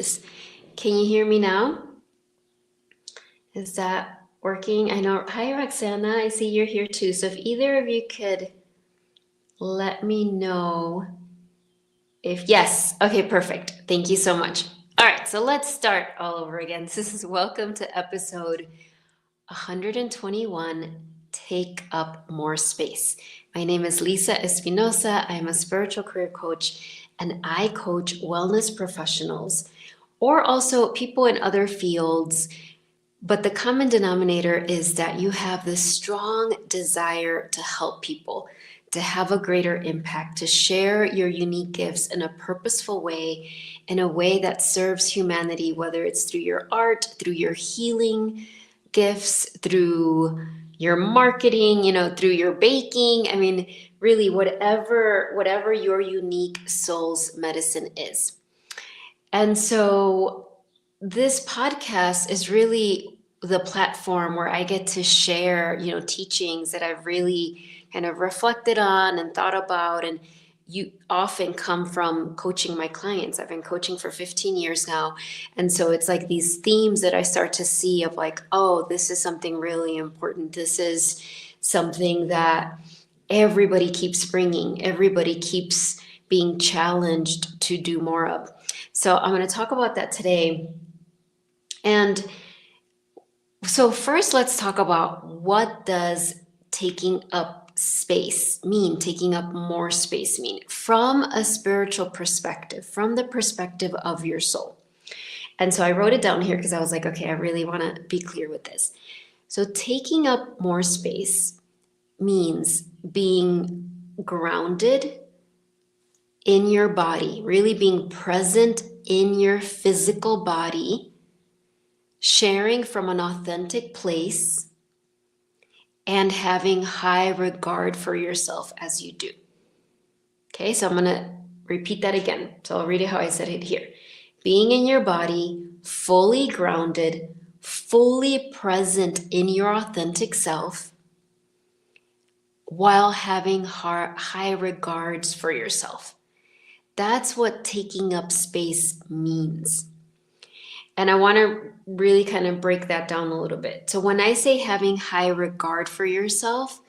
changes. Can you hear me now? Is that working? I know. Hi, Roxana. I see you're here too. So if either of you could let me know if yes. Okay, perfect. Thank you so much. All right, so let's start all over again. This is welcome to episode 121, Take Up More Space. My name is Lisa Espinosa. I'm a spiritual career coach, and I coach wellness professionals or also people in other fields. But the common denominator is that you have this strong desire to help people, to have a greater impact, to share your unique gifts in a purposeful way, in a way that serves humanity, whether it's through your art, through your healing gifts, through your marketing, through your baking. I mean, really, whatever your unique soul's medicine is. And so this podcast is really the platform where I get to share, teachings that I've really kind of reflected on and thought about. And you often come from coaching my clients. I've been coaching for 15 years now. And so it's like these themes that I start to see of like, oh, this is something really important. This is something that everybody keeps bringing. Everybody keeps being challenged to do more of. So I'm going to talk about that today. And so first, let's talk about what does taking up space mean, taking up more space mean from a spiritual perspective, from the perspective of your soul. And so I wrote it down here because I was like, okay, I really want to be clear with this. So taking up more space means being grounded in your body, really being present in your physical body, sharing from an authentic place, and having high regard for yourself as you do. Okay, so I'm going to repeat that again. So I'll read it how I said it here. Being in your body, fully grounded, fully present in your authentic self, while having high regards for yourself. That's what taking up space means. And I want to really kind of break that down a little bit. So when I say having high regard for yourself,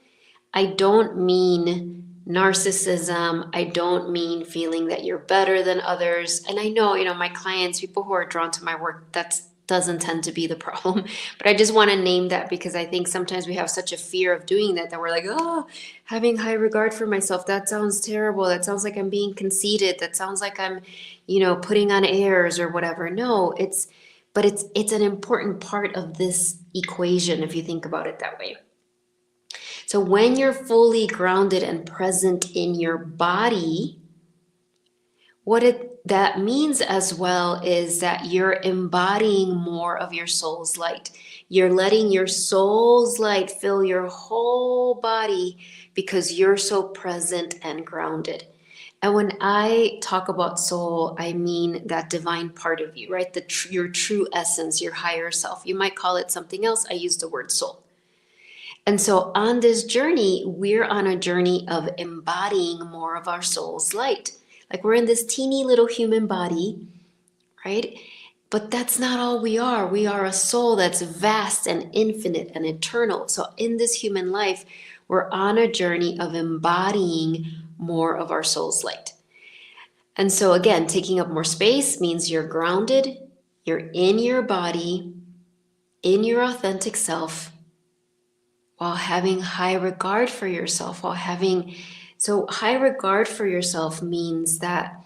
I don't mean narcissism. I don't mean feeling that you're better than others. And I know, my clients, people who are drawn to my work, that doesn't tend to be the problem. But I just want to name that because I think sometimes we have such a fear of doing that we're like, oh, having high regard for myself, that sounds terrible. That sounds like I'm being conceited. That sounds like I'm, putting on airs or whatever. No, it's an important part of this equation if you think about it that way. So when you're fully grounded and present in your body, that means as well is that you're embodying more of your soul's light. You're letting your soul's light fill your whole body because you're so present and grounded. And when I talk about soul, I mean that divine part of you, right? Your true essence, your higher self. You might call it something else. I use the word soul. And so on this journey, we're on a journey of embodying more of our soul's light. Like we're in this teeny little human body, right? But that's not all we are. We are a soul that's vast and infinite and eternal. So in this human life, we're on a journey of embodying more of our soul's light. And so again, taking up more space means you're grounded, you're in your body, in your authentic self, while having high regard for yourself, so high regard for yourself means that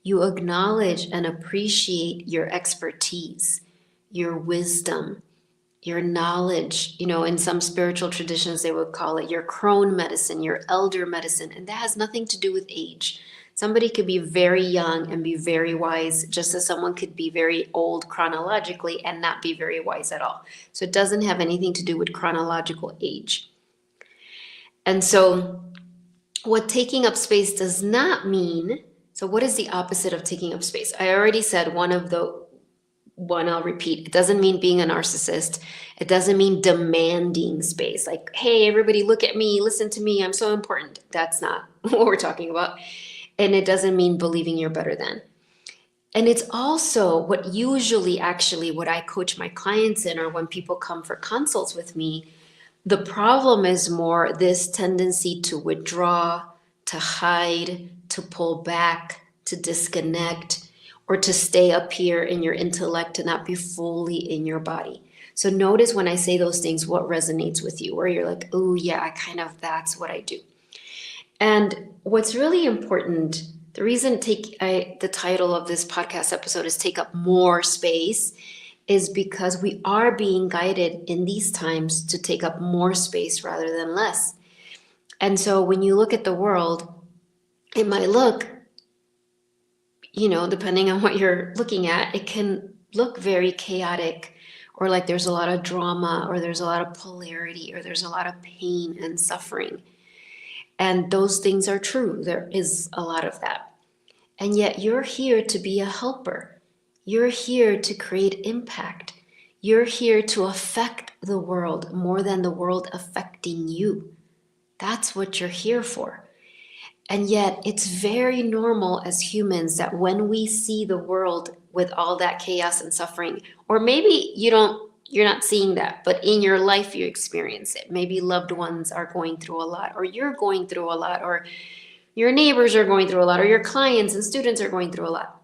you acknowledge and appreciate your expertise, your wisdom, your knowledge. In some spiritual traditions, they would call it your crone medicine, your elder medicine, and that has nothing to do with age. Somebody could be very young and be very wise, just as someone could be very old chronologically and not be very wise at all. So it doesn't have anything to do with chronological age. And so what taking up space does not mean, so what is the opposite of taking up space? I already said one I'll repeat. It doesn't mean being a narcissist. It doesn't mean demanding space. Like, hey, everybody look at me, listen to me, I'm so important. That's not what we're talking about. And it doesn't mean believing you're better than. And it's also what usually actually what I coach my clients in, or when people come for consults with me, the problem is more this tendency to withdraw, to hide, to pull back, to disconnect, or to stay up here in your intellect, to not be fully in your body. So notice when I say those things, what resonates with you, where you're like, oh yeah, that's what I do. And what's really important, the reason the title of this podcast episode is Take Up More Space, is because we are being guided in these times to take up more space rather than less. And so when you look at the world, it might look, depending on what you're looking at, it can look very chaotic, or like there's a lot of drama, or there's a lot of polarity, or there's a lot of pain and suffering. And those things are true. There is a lot of that. And yet you're here to be a helper. You're here to create impact. You're here to affect the world more than the world affecting you. That's what you're here for. And yet it's very normal as humans that when we see the world with all that chaos and suffering, or maybe you're not seeing that, but in your life you experience it. Maybe loved ones are going through a lot, or you're going through a lot, or your neighbors are going through a lot, or your clients and students are going through a lot.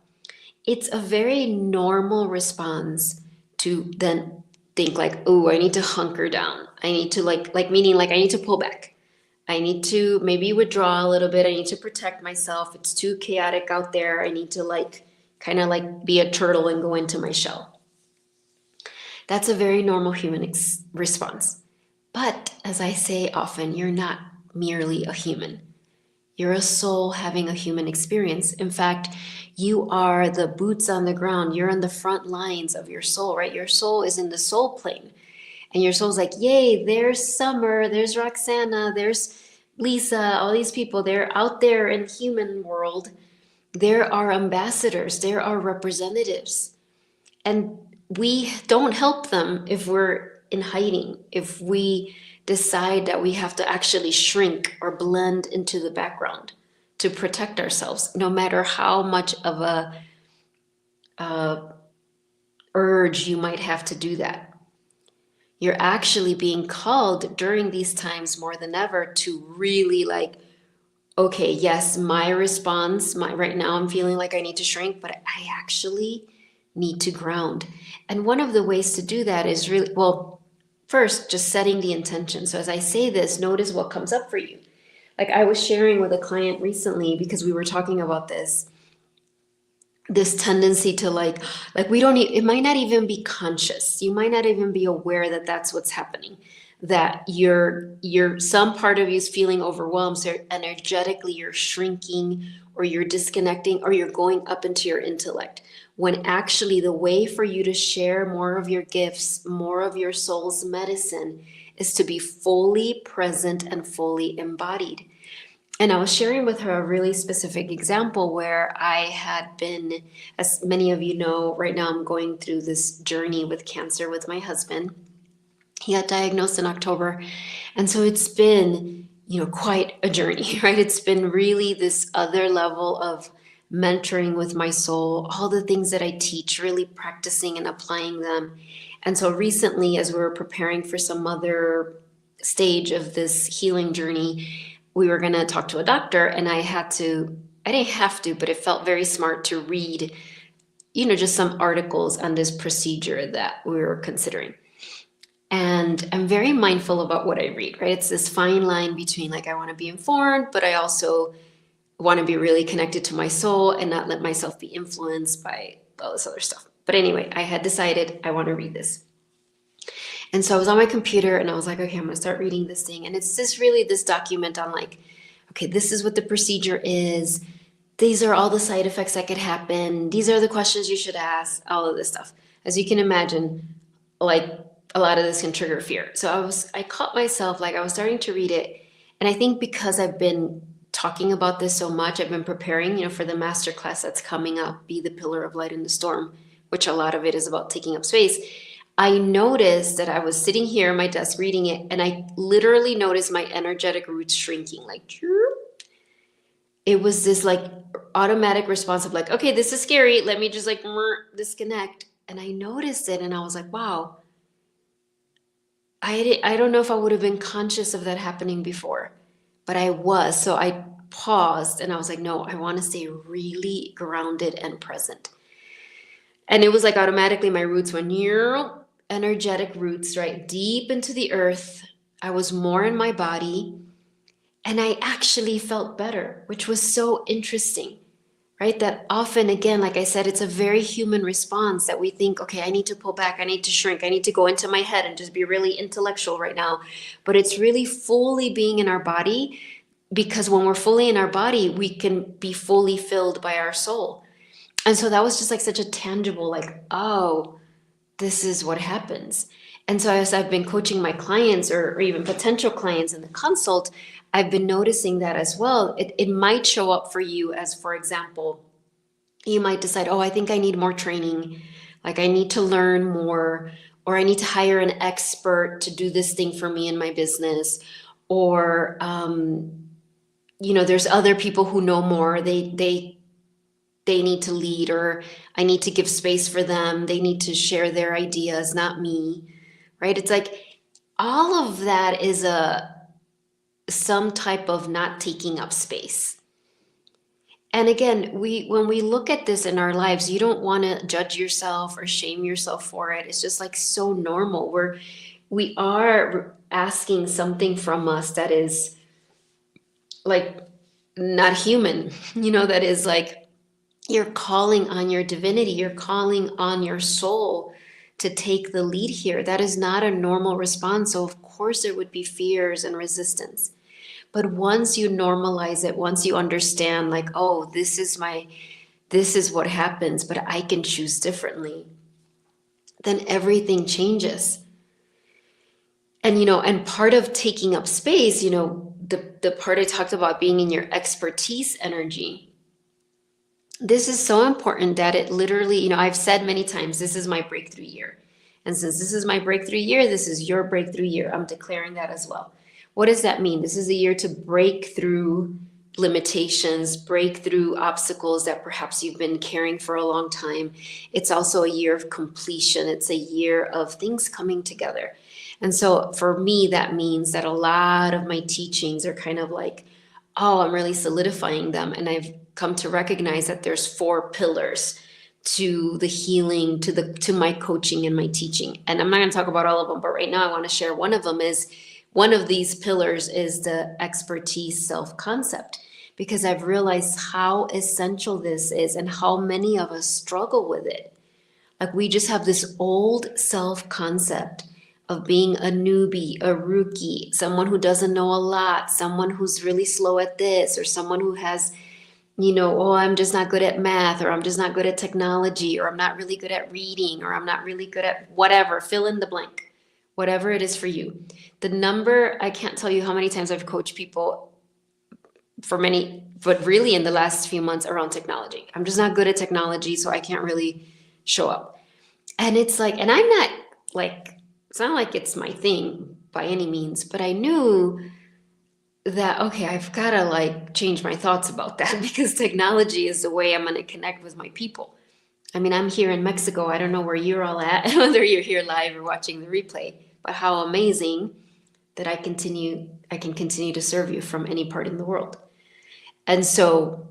It's a very normal response to then think like, oh, I need to hunker down. I need to meaning I need to pull back. I need to maybe withdraw a little bit. I need to protect myself. It's too chaotic out there. I need to kind of be a turtle and go into my shell. That's a very normal human response. But as I say often, you're not merely a human. You're a soul having a human experience. In fact, you are the boots on the ground. You're on the front lines of your soul, right? Your soul is in the soul plane. And your soul's like, yay, there's Summer, there's Roxana, there's Lisa, all these people. They're out there in human world. There are ambassadors. There are representatives. And we don't help them if we're in hiding, if we decide that we have to actually shrink or blend into the background to protect ourselves, no matter how much of a urge you might have to do that. You're actually being called during these times more than ever to really okay, yes, my response, right now I'm feeling like I need to shrink, but I actually need to ground. And one of the ways to do that is really, well, first, just setting the intention. So as I say this, notice what comes up for you. Like I was sharing with a client recently because we were talking about this tendency to we don't it might not even be conscious. You might not even be aware that that's what's happening, that you're some part of you is feeling overwhelmed, so energetically you're shrinking, or you're disconnecting, or you're going up into your intellect, when actually the way for you to share more of your gifts, more of your soul's medicine, is to be fully present and fully embodied. And I was sharing with her a really specific example where I had been, as many of you know, right now I'm going through this journey with cancer with my husband. He got diagnosed in October. And so it's been, quite a journey, right? It's been really this other level of mentoring with my soul, all the things that I teach, really practicing and applying them. And so recently, as we were preparing for some other stage of this healing journey, we were going to talk to a doctor, and I didn't have to, but it felt very smart to read, just some articles on this procedure that we were considering. And I'm very mindful about what I read, right? It's this fine line between I want to be informed, but I also want to be really connected to my soul and not let myself be influenced by all this other stuff. But anyway, I had decided I want to read this. And so I was on my computer and I was like, okay, I'm going to start reading this thing. And it's this document on okay, this is what the procedure is. These are all the side effects that could happen. These are the questions you should ask, all of this stuff. As you can imagine, a lot of this can trigger fear. So I caught myself, I was starting to read it. And I think because I've been talking about this so much, I've been preparing, for the masterclass that's coming up, Be the Pillar of Light in the Storm, which a lot of it is about taking up space. I noticed that I was sitting here at my desk reading it, and I literally noticed my energetic roots shrinking, it was this like automatic response of like, okay, this is scary. Let me just like disconnect. And I noticed it and I was like, wow, I don't know if I would have been conscious of that happening before, but I was. So I paused and I was like, no, I want to stay really grounded and present. And it was like automatically my roots went energetic roots, right? Deep into the earth. I was more in my body and I actually felt better, which was so interesting, right? That often, again, like I said, it's a very human response that we think, okay, I need to pull back, I need to shrink, I need to go into my head and just be really intellectual right now. But it's really fully being in our body, because when we're fully in our body, we can be fully filled by our soul. And so that was just like such a tangible, like, oh, this is what happens. And so as I've been coaching my clients or even potential clients in the consult, I've been noticing that as well. It might show up for you as, for example, you might decide, oh, I think I need more training. Like I need to learn more, or I need to hire an expert to do this thing for me in my business. Or, there's other people who know more. They need to lead, or I need to give space for them. They need to share their ideas, not me, right? It's like all of that is some type of not taking up space. And again, when we look at this in our lives, you don't want to judge yourself or shame yourself for it. It's just like so normal. We are asking something from us that is like not human, that is like you're calling on your divinity, you're calling on your soul to take the lead here. That is not a normal response. So of course there would be fears and resistance. But once you normalize it, once you understand like, oh, this is what happens, but I can choose differently, then everything changes. And, and part of taking up space, the part I talked about being in your expertise energy, this is so important that it literally, I've said many times, this is my breakthrough year. And since this is my breakthrough year, this is your breakthrough year. I'm declaring that as well. What does that mean? This is a year to break through limitations, break through obstacles that perhaps you've been carrying for a long time. It's also a year of completion. It's a year of things coming together. And so for me, that means that a lot of my teachings are kind of like, oh, I'm really solidifying them. And I've come to recognize that there's 4 pillars to the healing, to my coaching and my teaching. And I'm not going to talk about all of them, but right now I want to share one of them is, one of these pillars is the expertise self-concept, because I've realized how essential this is and how many of us struggle with it. Like we just have this old self-concept of being a newbie, a rookie, someone who doesn't know a lot, someone who's really slow at this, or someone who has, oh, I'm just not good at math, or I'm just not good at technology, or I'm not really good at reading, or I'm not really good at whatever, fill in the blank, whatever it is for you. The number, I can't tell you how many times I've coached people but really in the last few months around technology. I'm just not good at technology, so I can't really show up. And it's like, and I'm not like, it's not like it's my thing by any means, but I knew that, okay, I've got to like change my thoughts about that, because technology is the way I'm going to connect with my people. I mean, I'm here in Mexico. I don't know where you're all at, whether you're here live or watching the replay, but how amazing that I can continue to serve you from any part in the world. And so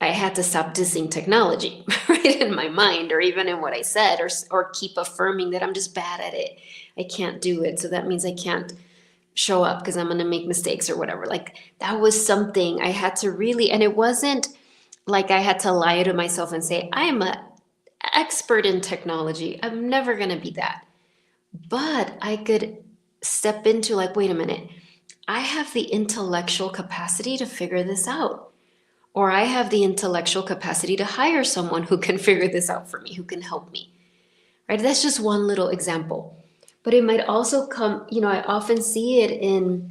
I had to stop dissing technology, right, in my mind, or even in what I said, or keep affirming that I'm just bad at it. I can't do it. So that means I can't show up because I'm going to make mistakes or whatever. Like that was something I had to really, and it wasn't like I had to lie to myself and say, I'm an expert in technology. I'm never going to be that. But I could step into like, wait a minute, I have the intellectual capacity to figure this out. Or I have the intellectual capacity to hire someone who can figure this out for me, who can help me, right? That's just one little example. But it might also come, I often see it in,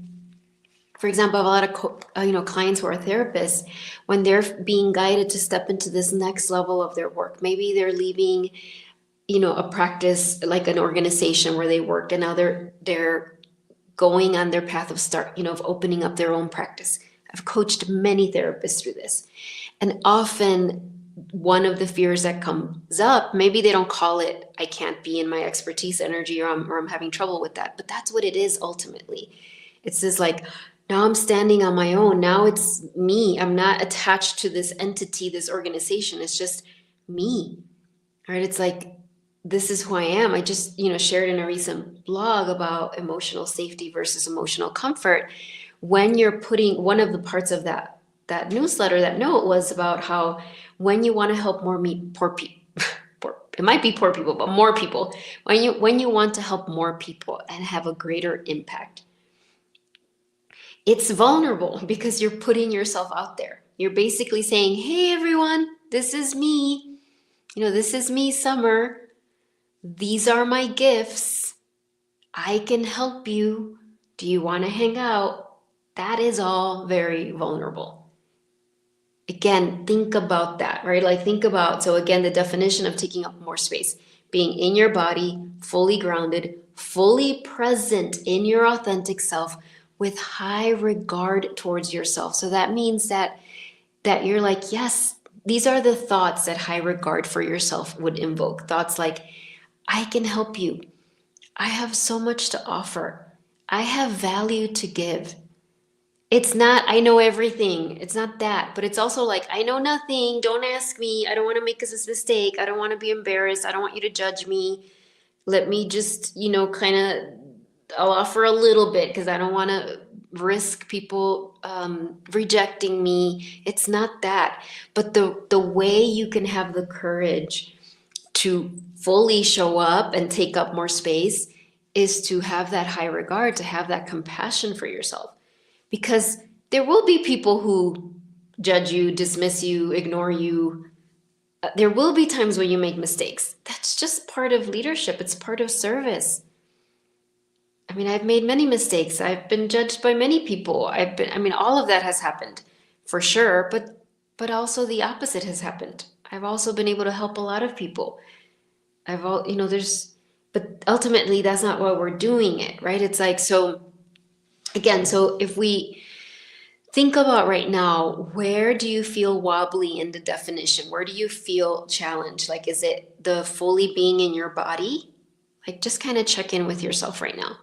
for example, I have a lot of, clients who are therapists, when they're being guided to step into this next level of their work. Maybe they're leaving, a practice, like an organization where they worked, and now they're going on their path of of opening up their own practice. I've coached many therapists through this. And often one of the fears that comes up, maybe they don't call it, I can't be in my expertise energy, or I'm having trouble with that, but that's what it is ultimately. It's this like, now I'm standing on my own. Now it's me. I'm not attached to this entity, this organization. It's just me, right? It's like, this is who I am. I just, shared in a recent blog about emotional safety versus emotional comfort. When you're putting one of the parts of that newsletter, that note was about how when you want to help poor people, it might be poor people, but more people, when you want to help more people and have a greater impact, it's vulnerable because you're putting yourself out there. You're basically saying, hey, everyone, this is me. This is me, Summer. These are my gifts. I can help you. Do you want to hang out? That is all very vulnerable. Again, think about that, right? So again, the definition of taking up more space, being in your body, fully grounded, fully present in your authentic self with high regard towards yourself. So that means that you're like, yes, these are the thoughts that high regard for yourself would invoke. Thoughts like, I can help you. I have so much to offer. I have value to give. It's not, I know everything. It's not that. But it's also like, I know nothing. Don't ask me. I don't want to make this mistake. I don't want to be embarrassed. I don't want you to judge me. Let me just, I'll offer a little bit because I don't want to risk people rejecting me. It's not that. But the way you can have the courage to fully show up and take up more space is to have that high regard, to have that compassion for yourself. Because there will be people who judge you, dismiss you, ignore you. There will be times when you make mistakes. That's just part of leadership. It's part of service. I mean, I've made many mistakes. I've been judged by many people. All of that has happened for sure, but also the opposite has happened. I've also been able to help a lot of people. But ultimately that's not why we're doing it, right? It's like, so if we think about right now, where do you feel wobbly in the definition? Where do you feel challenged? Like, is it the fully being in your body? Like, just kind of check in with yourself right now.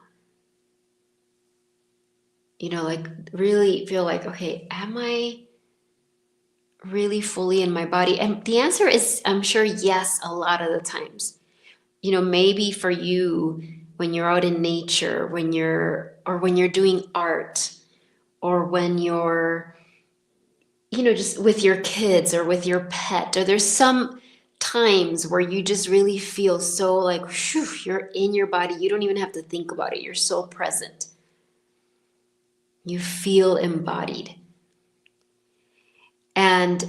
Like really feel like, okay, am I really fully in my body? And the answer is, I'm sure, yes, a lot of the times. Maybe for you, when you're out in nature, when you're doing art, or when you're, just with your kids or with your pet, or there's some times where you just really feel so like, whew, you're in your body. You don't even have to think about it. You're so present. You feel embodied. And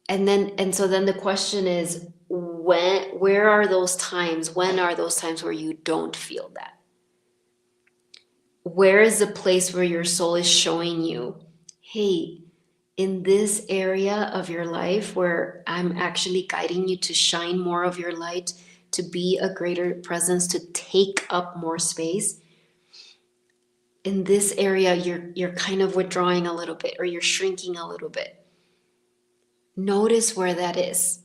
so then the question is, where are those times? When are those times where you don't feel that? Where is the place where your soul is showing you, hey, in this area of your life where I'm actually guiding you to shine more of your light, to be a greater presence, to take up more space, in this area you're kind of withdrawing a little bit, or you're shrinking a little bit. Notice where that is.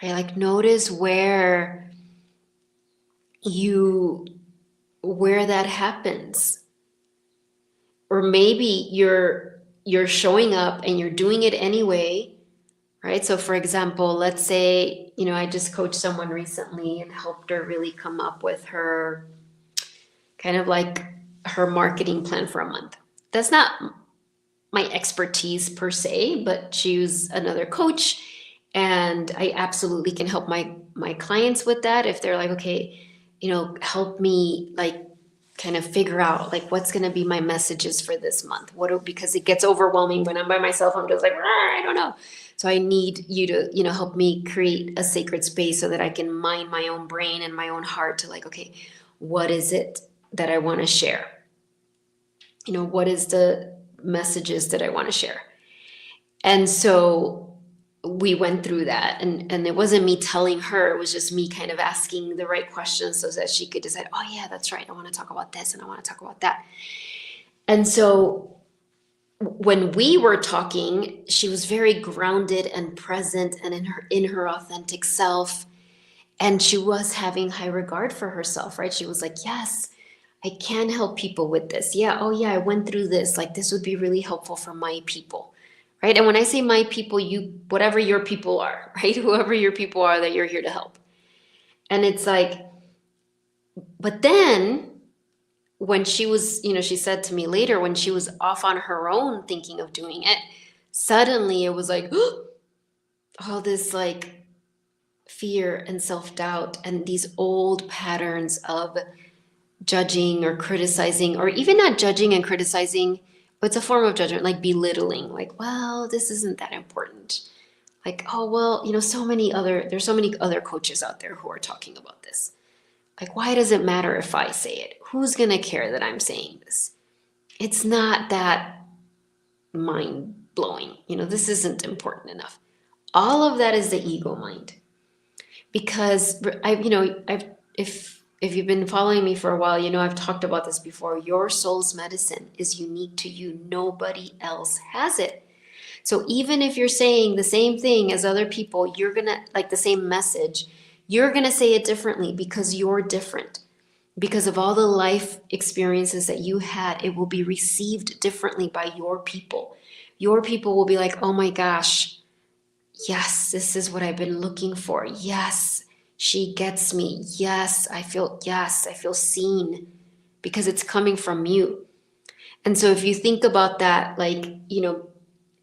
Right? Like, notice where that happens. Or maybe you're showing up and you're doing it anyway, right? So for example, let's say, I just coached someone recently and helped her really come up with her kind of like her marketing plan for a month. That's not my expertise per se, but she's another coach, and I absolutely can help my clients with that if they're like, okay, help me like kind of figure out like what's going to be my messages for this month. Because it gets overwhelming when I'm by myself. I'm just like, I don't know. So I need you to, help me create a sacred space so that I can mind my own brain and my own heart to like, okay, what is it that I want to share? What is the messages that I want to share? And so we went through that, and it wasn't me telling her, it was just me kind of asking the right questions so that she could decide, oh yeah, that's right, I want to talk about this and I want to talk about that. And so when we were talking, she was very grounded and present and in her authentic self. And she was having high regard for herself, right? She was like, yes, I can help people with this. Yeah, oh yeah, I went through this. Like this would be really helpful for my people. Right? And when I say my people, you whatever your people are, right? Whoever your people are that you're here to help. And it's like, but then when she was, she said to me later when she was off on her own thinking of doing it, suddenly it was like all this like fear and self-doubt and these old patterns of judging or criticizing, or even not judging and criticizing, but it's a form of judgment, like belittling, like, well, this isn't that important. Like, oh, well, there's so many other coaches out there who are talking about this. Like, why does it matter if I say it? Who's going to care that I'm saying this? It's not that mind blowing. This isn't important enough. All of that is the ego mind. Because if you've been following me for a while, I've talked about this before. Your soul's medicine is unique to you. Nobody else has it. So even if you're saying the same thing as other people, you're going to, like the same message, you're going to say it differently because you're different. Because of all the life experiences that you had, it will be received differently by your people. Your people will be like, oh my gosh, yes, this is what I've been looking for. Yes, she gets me. Yes, I feel seen because it's coming from you. And so if you think about that, like,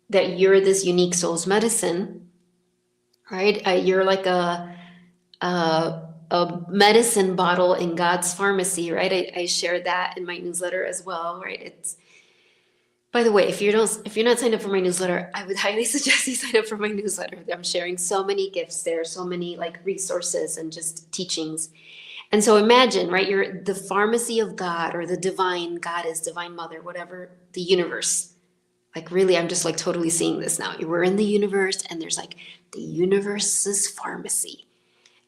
that you're this unique soul's medicine, right? You're like a medicine bottle in God's pharmacy, right? I share that in my newsletter as well, right? It's, by the way, if you're not signed up for my newsletter, I would highly suggest you sign up for my newsletter. I'm sharing so many gifts there, so many like resources and just teachings. And so imagine, right? You're the pharmacy of God, or the divine goddess, divine mother, whatever, the universe. Like really, I'm just like totally seeing this now. We're in the universe and there's like the universe's pharmacy.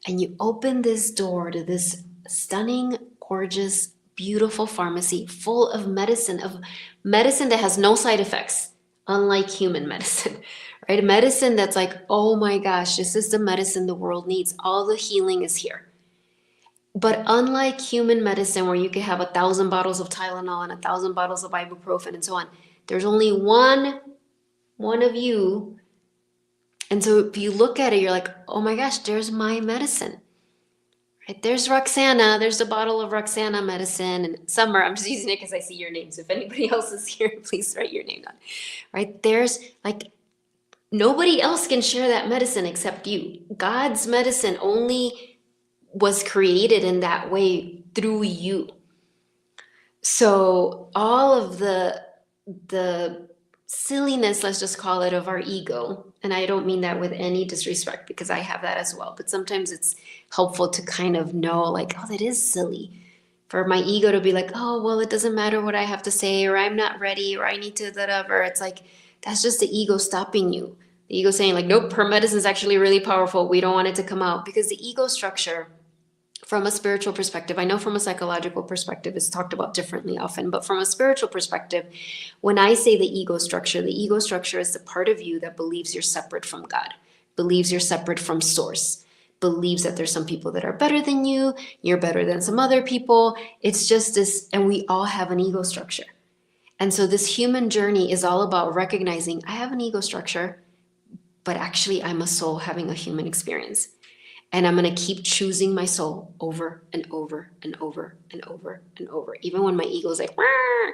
And you open this door to this stunning, gorgeous, beautiful pharmacy full of medicine that has no side effects, unlike human medicine, right? Medicine that's like, oh my gosh, this is the medicine the world needs. All the healing is here. But unlike human medicine, where you can have 1,000 bottles of Tylenol and 1,000 bottles of ibuprofen and so on, there's only one of you. And so if you look at it, you're like, oh my gosh, there's my medicine. Right? There's Roxana. There's the bottle of Roxana medicine. And Summer, I'm just using it because I see your names. If anybody else is here, please write your name down. Right? There's like, nobody else can share that medicine except you. God's medicine only was created in that way through you. So all of the silliness, let's just call it, of our ego, and I don't mean that with any disrespect because I have that as well, but sometimes it's helpful to kind of know like, oh, that is silly for my ego to be like, oh, well, it doesn't matter what I have to say, or I'm not ready, or I need to whatever. It's like, that's just the ego stopping you. The ego saying like, nope, her medicine is actually really powerful. We don't want it to come out. Because the ego structure, from a spiritual perspective, I know from a psychological perspective, it's talked about differently often, but from a spiritual perspective, when I say the ego structure is the part of you that believes you're separate from God, believes you're separate from source, believes that there's some people that are better than you, you're better than some other people. It's just this, and we all have an ego structure. And so this human journey is all about recognizing I have an ego structure, but actually I'm a soul having a human experience. And I'm going to keep choosing my soul over and over and over and over and over, even when my ego is like, wah!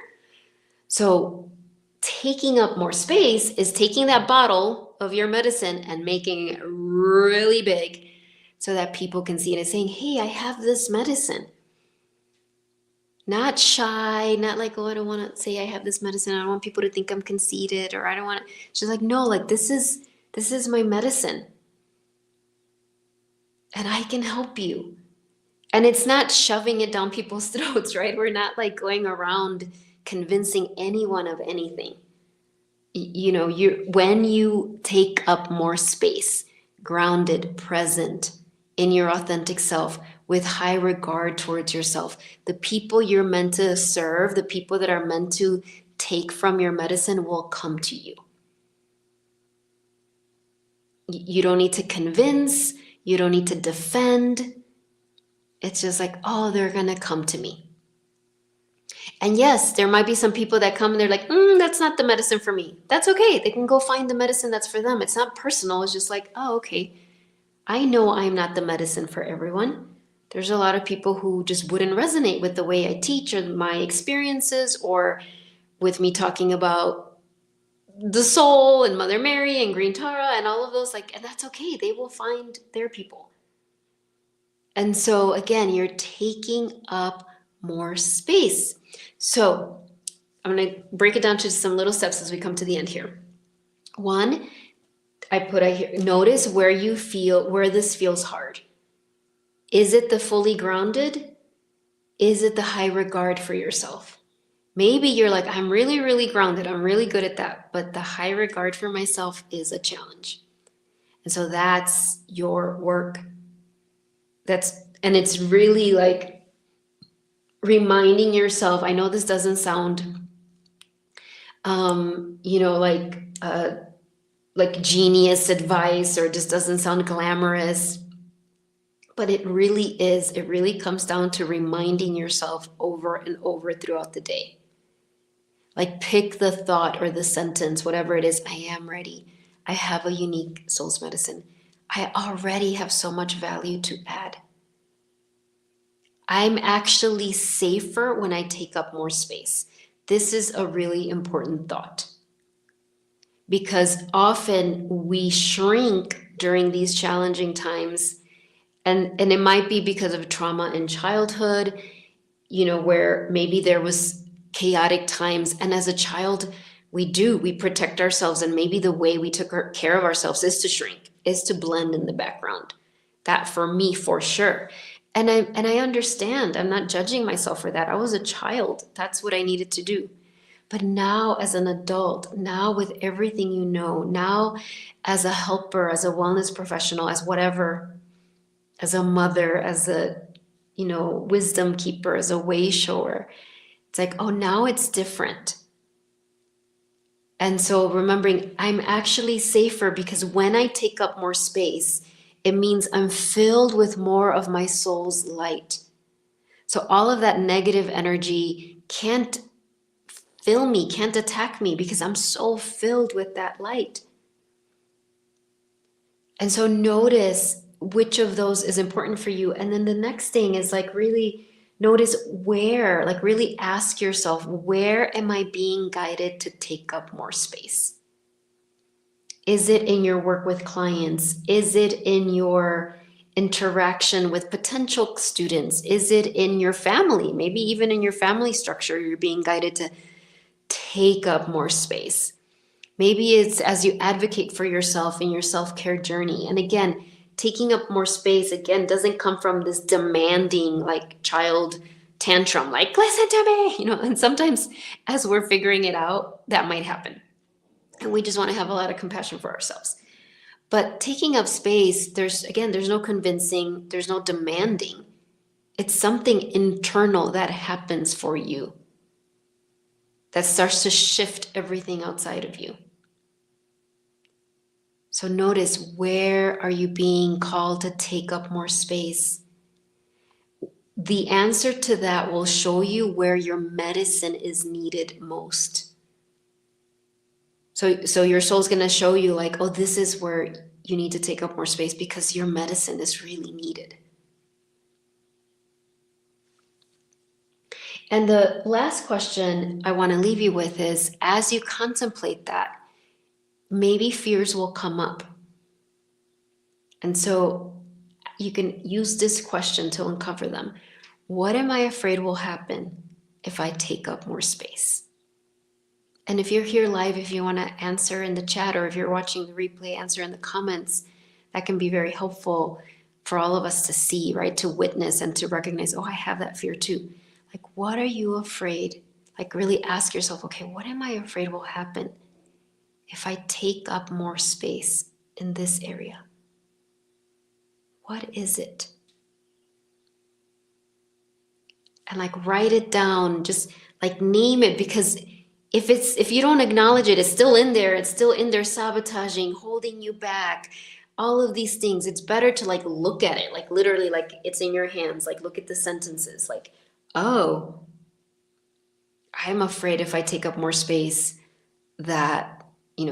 So taking up more space is taking that bottle of your medicine and making it really big so that people can see it and saying, hey, I have this medicine. Not shy, not like, oh, I don't want to say I have this medicine. I don't want people to think I'm conceited, or I don't want to. She's like, no, like this is my medicine. And I can help you. And it's not shoving it down people's throats, right? We're not like going around convincing anyone of anything. When you take up more space, grounded, present in your authentic self, with high regard towards yourself, the people you're meant to serve, the people that are meant to take from your medicine will come to you. You don't need to convince, you don't need to defend. It's just like, oh, they're going to come to me. And yes, there might be some people that come and they're like, that's not the medicine for me. That's okay. They can go find the medicine that's for them. It's not personal. It's just like, oh, okay. I know I'm not the medicine for everyone. There's a lot of people who just wouldn't resonate with the way I teach or my experiences or with me talking about the soul and Mother Mary and Green Tara and all of those. And that's okay. They will find their people. And so again, you're taking up more space. So I'm going to break it down to some little steps as we come to the end here. One, notice where this feels hard. Is it the fully grounded? Is it the high regard for yourself? Maybe you're like, I'm really, really grounded. I'm really good at that. But the high regard for myself is a challenge. And so that's your work. And it's really like reminding yourself. I know this doesn't sound, like genius advice, or just doesn't sound glamorous, but it really is. It really comes down to reminding yourself over and over throughout the day. Like pick the thought or the sentence, whatever it is. I am ready. I have a unique soul's medicine. I already have so much value to add. I'm actually safer when I take up more space. This is a really important thought, because often we shrink during these challenging times, and it might be because of trauma in childhood, where maybe there was chaotic times, and as a child we protect ourselves, and maybe the way we took care of ourselves is to shrink, is to blend in the background. That for me, for sure. And I understand. I'm not judging myself for that. I was a child. That's what I needed to do. But now as an adult, now with everything you know, now as a helper, as a wellness professional, as whatever, as a mother, as a, wisdom keeper, as a way shower, it's like, oh, now it's different. And so remembering I'm actually safer, because when I take up more space, it means I'm filled with more of my soul's light. So all of that negative energy can't fill me, can't attack me, because I'm so filled with that light. And so notice which of those is important for you. And then the next thing is really notice where, really ask yourself, where am I being guided to take up more space? Is it in your work with clients? Is it in your interaction with potential students? Is it in your family? Maybe even in your family structure, you're being guided to take up more space. Maybe it's as you advocate for yourself in your self-care journey. And again, taking up more space, again, doesn't come from this demanding, child tantrum, listen to me, and sometimes as we're figuring it out, that might happen. And we just want to have a lot of compassion for ourselves. But taking up space, there's no convincing, there's no demanding. It's something internal that happens for you that starts to shift everything outside of you. So notice, where are you being called to take up more space? The answer to that will show you where your medicine is needed most. So your soul's going to show you oh, this is where you need to take up more space, because your medicine is really needed. And the last question I want to leave you with is, as you contemplate that, maybe fears will come up. And so you can use this question to uncover them. What am I afraid will happen if I take up more space? And if you're here live, if you want to answer in the chat, or if you're watching the replay, answer in the comments. That can be very helpful for all of us to see, right? To witness and to recognize, oh, I have that fear too. What are you afraid? Really ask yourself, okay, what am I afraid will happen if I take up more space in this area? What is it? And write it down, just name it, because if you don't acknowledge it, it's still in there. It's still in there sabotaging, holding you back, all of these things. It's better to like look at it, like literally like it's in your hands. Like look at the sentences like, oh, I'm afraid if I take up more space that,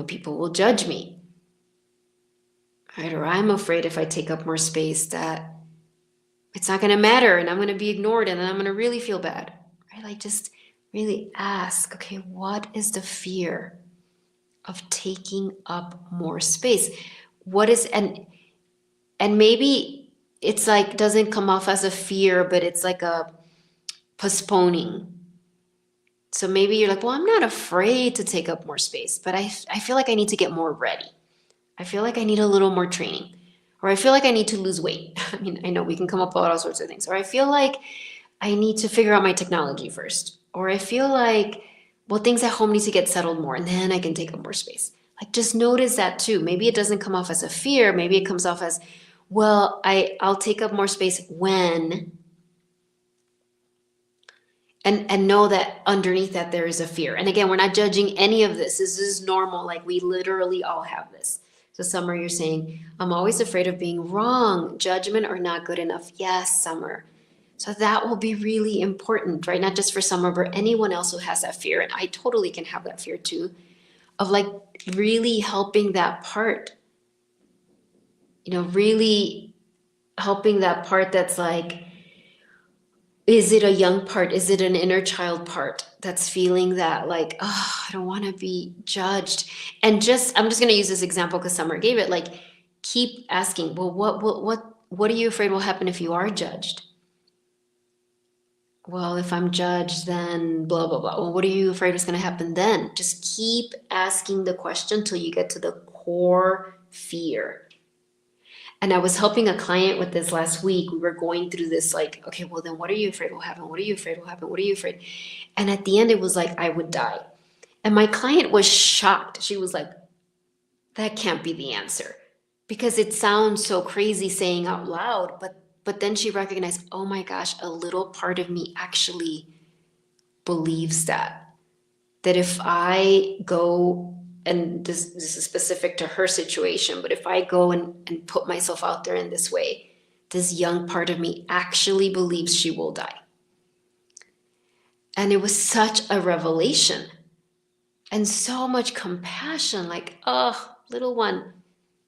people will judge me. Right? Or I'm afraid if I take up more space that it's not going to matter and I'm going to be ignored and then I'm going to really feel bad. Right? Like just really ask, okay, what is the fear of taking up more space? What is, and maybe it's like doesn't come off as a fear, but it's like a postponing. So maybe you're like, well, I'm not afraid to take up more space, but I feel like I need to get more ready. I feel like I need a little more training, or I feel like I need to lose weight. I mean, I know we can come up with all sorts of things, or I feel like I need to figure out my technology first, or I feel like, well, things at home need to get settled more and then I can take up more space. Like just notice that too. Maybe it doesn't come off as a fear. Maybe it comes off as, well, I'll take up more space when, and know that underneath that there is a fear. And again, we're not judging any of this. This is normal. Like we literally all have this. So Summer, you're saying, I'm always afraid of being wrong, judgment, or not good enough. Yes, Summer. So that will be really important, right? Not just for Summer, but anyone else who has that fear. And I totally can have that fear too, of like really helping that part, really helping that part that's like, is it a young part? Is it an inner child part that's feeling that like, oh, I don't want to be judged? And I'm just going to use this example because Summer gave it, like, keep asking, well, what are you afraid will happen if you are judged? Well, if I'm judged, then blah, blah, blah. Well, what are you afraid is going to happen then? Just keep asking the question till you get to the core fear. And I was helping a client with this last week. We were going through this like, okay, well then what are you afraid will happen? What are you afraid will happen? What are you afraid? And at the end, it was like, I would die. And my client was shocked. She was like, that can't be the answer. Because it sounds so crazy saying out loud, but then she recognized, oh my gosh, a little part of me actually believes that if I go, and this is specific to her situation, but if I go and put myself out there in this way, this young part of me actually believes she will die. And it was such a revelation and so much compassion, like, oh, little one,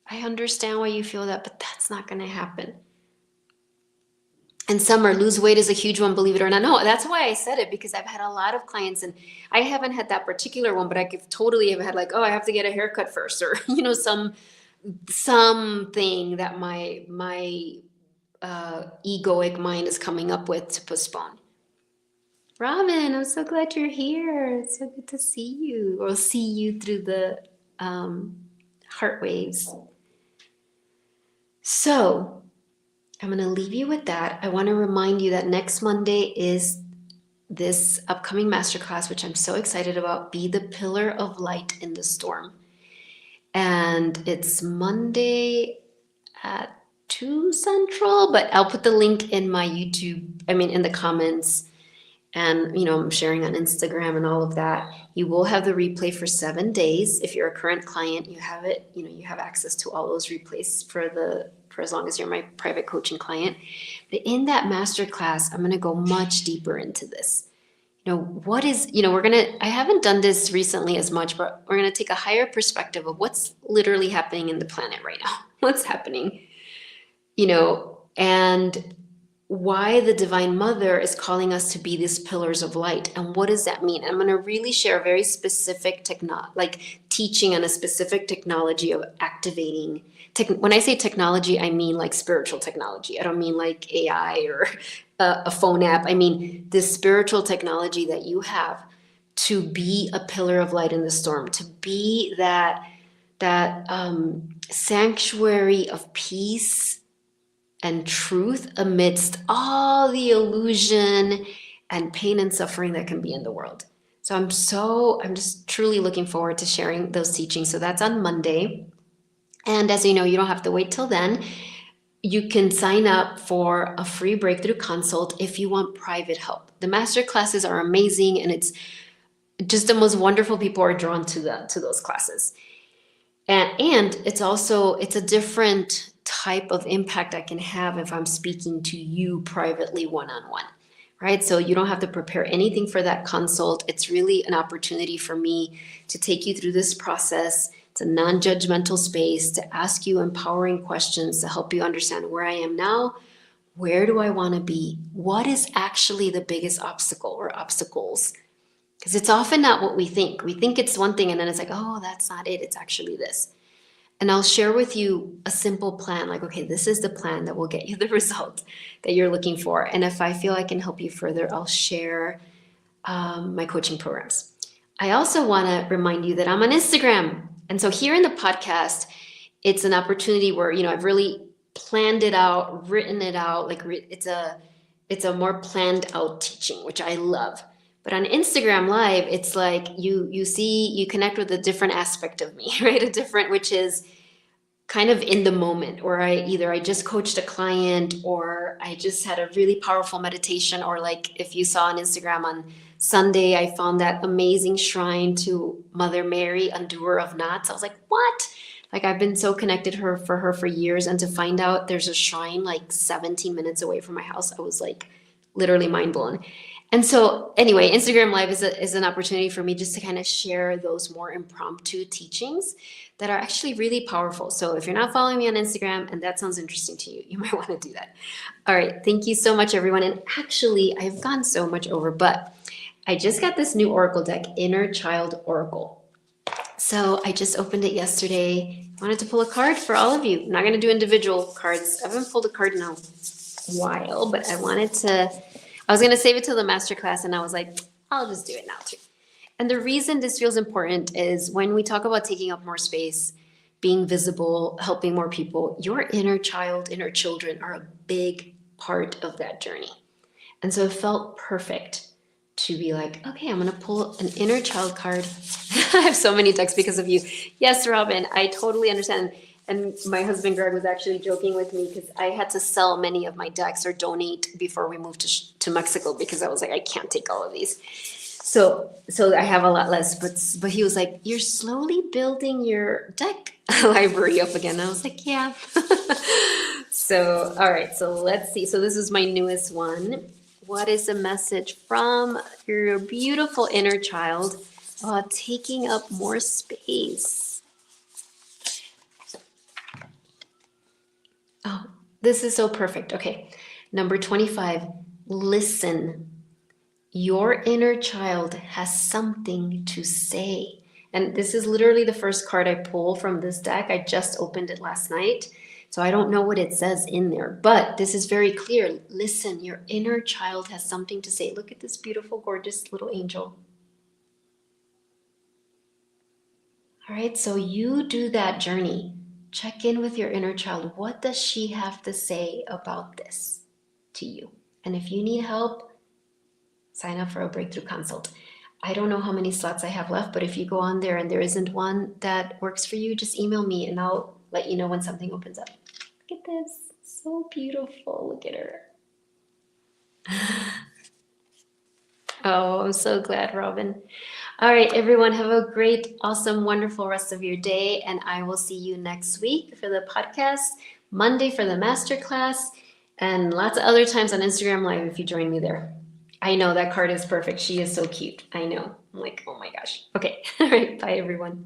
I understand why you feel that, but that's not going to happen. And Summer, lose weight is a huge one, believe it or not. No, that's why I said it, because I've had a lot of clients, and I haven't had that particular one, but I could totally have had like, oh, I have to get a haircut first, or something that my egoic mind is coming up with to postpone. Robin, I'm so glad you're here. It's so good to see you, or see you through the heart waves. So I'm going to leave you with that. I want to remind you that next Monday is this upcoming masterclass, which I'm so excited about, Be the Pillar of Light in the Storm. And it's Monday at 2 Central, but I'll put the link in my YouTube, in the comments. And, I'm sharing on Instagram and all of that. You will have the replay for 7 days. If you're a current client, you have it, you have access to all those replays for as long as you're my private coaching client. But in that masterclass, I'm going to go much deeper into this. What is, I haven't done this recently as much, but we're going to take a higher perspective of what's literally happening in the planet right now. What's happening, and why the Divine Mother is calling us to be these pillars of light. And what does that mean? I'm going to really share a very specific teaching on a specific technology of activating. When I say technology, I mean like spiritual technology. I don't mean like AI or a phone app. I mean this spiritual technology that you have to be a pillar of light in the storm, to be that sanctuary of peace and truth amidst all the illusion and pain and suffering that can be in the world. So I'm just truly looking forward to sharing those teachings. So that's on Monday. And as you know, you don't have to wait till then. You can sign up for a free breakthrough consult if you want private help. The master classes are amazing, and just the most wonderful people are drawn to those classes. And it's a different type of impact I can have if I'm speaking to you privately one-on-one, right? So you don't have to prepare anything for that consult. It's really an opportunity for me to take you through this process. It's a non-judgmental space to ask you empowering questions to help you understand where I am now. Where do I want to be? What is actually the biggest obstacle or obstacles? Because it's often not what we think. We think it's one thing and then it's like, oh, that's not it. It's actually this. And I'll share with you a simple plan, like, okay, this is the plan that will get you the result that you're looking for. And if I feel I can help you further, I'll share my coaching programs. I also want to remind you that I'm on Instagram. And so here in the podcast, it's an opportunity where, I've really planned it out, written it out. Like it's a more planned out teaching, which I love. But on Instagram Live, it's like you connect with a different aspect of me, right? Which is kind of in the moment, or I just coached a client, or I just had a really powerful meditation, or like if you saw on Instagram on Sunday, I found that amazing shrine to Mother Mary, undoer of knots. I was like, what? Like I've been so connected for her for years, and to find out there's a shrine like 17 minutes away from my house, I was like literally mind blown. And so anyway, Instagram Live is an opportunity for me just to kind of share those more impromptu teachings that are actually really powerful. So if you're not following me on Instagram and that sounds interesting to you, you might want to do that. All right. Thank you so much, everyone. And actually, I've gone so much over, but I just got this new Oracle deck, Inner Child Oracle. So I just opened it yesterday. I wanted to pull a card for all of you. I'm not going to do individual cards. I haven't pulled a card in a while, but I was going to save it till the masterclass, and I was like, I'll just do it now too. And the reason this feels important is when we talk about taking up more space, being visible, helping more people, your inner child, inner children are a big part of that journey. And so it felt perfect to be like, okay, I'm going to pull an inner child card. I have so many decks because of you. Yes, Robin, I totally understand. And my husband, Greg, was actually joking with me because I had to sell many of my decks or donate before we moved to Mexico, because I was like, I can't take all of these. So I have a lot less, but he was like, you're slowly building your deck library up again. I was like, yeah. So, all right, so let's see. So this is my newest one. What is the message from your beautiful inner child about taking up more space? Oh, this is so perfect. Okay. Number 25, listen. Your inner child has something to say. And this is literally the first card I pull from this deck. I just opened it last night, so I don't know what it says in there, but this is very clear. Listen, your inner child has something to say. Look at this beautiful, gorgeous little angel. All right, so you do that journey. Check in with your inner child. What does she have to say about this to you? And if you need help, sign up for a breakthrough consult. I don't know how many slots I have left, but if you go on there and there isn't one that works for you, just email me and I'll let you know when something opens up. Look at this. So beautiful. Look at her. Oh, I'm so glad, Robin. All right, everyone, have a great, awesome, wonderful rest of your day. And I will see you next week for the podcast, Monday for the masterclass, and lots of other times on Instagram Live if you join me there. I know that card is perfect. She is so cute. I know. I'm like, oh my gosh. Okay. All right. Bye, everyone.